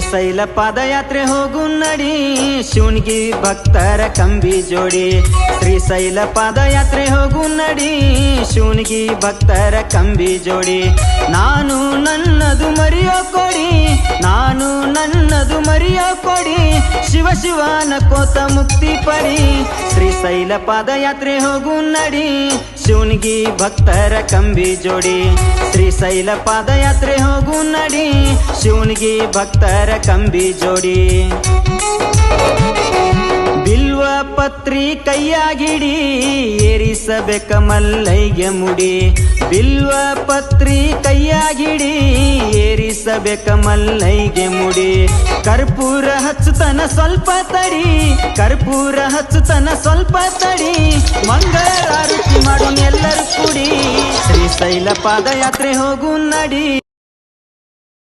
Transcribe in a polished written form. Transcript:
ಶ್ರೀಶೈಲ ಪಾದಯಾತ್ರೆ ಹೋಗು ನಡಿ ಶಿವನಿಗೆ ಭಕ್ತರ ಕಂಬಿ ಜೋಡಿ ಶ್ರೀಶೈಲ ಪಾದಯಾತ್ರೆ ಹೋಗು ನಡಿ ಶಿವನಿಗೆ ಭಕ್ತರ ಕಂಬಿ ಜೋಡಿ ನಾನು ನನ್ನದು ಮರೆಯೋ ಕೊಡಿ ನಾನು ನನ್ನದು ಮರೆಯೋ ಕೊಡಿ ಶಿವ ಶಿವನ ಕೋತ ಮುಕ್ತಿ ಪಡಿ ಶ್ರೀಶೈಲ ಪಾದಯಾತ್ರೆ ಹೋಗು ನಡಿ ಶಿವನಿಗೆ ಭಕ್ತರ ಕಂಬಿ ಜೋಡಿ ಶ್ರೀಶೈಲ ಪಾದಯಾತ್ರೆ ಹೋಗು ನಡಿ ಶಿವನಿಗೆ ಭಕ್ತರ ಕಂಬಿ ಜೋಡಿ ಬಿಲ್ವ ಪತ್ರಿ ಕೈಯಾಗಿಡಿ ಏರಿಸಬೇಕ ಮಲ್ಲೈಗೆ ಮುಡಿ ಬಿಲ್ವ ಪತ್ರಿ ಕೈಯಾಗಿಡಿ ಏರಿಸಬೇಕ ಮಲ್ಲೈಗೆ ಮುಡಿ ಕರ್ಪೂರ ಹಚ್ಚುತನ ಸ್ವಲ್ಪ ತಡಿ ಕರ್ಪೂರ ಹಚ್ಚುತನ ಸ್ವಲ್ಪ ತಡಿ ಮಂಗಳಾರತಿ ಮಾಡೋಣ ಎಲ್ಲರೂ ಕೂಡಿ ಶ್ರೀಶೈಲ ಪಾದಯಾತ್ರೆ ಹೋಗು ನಡಿ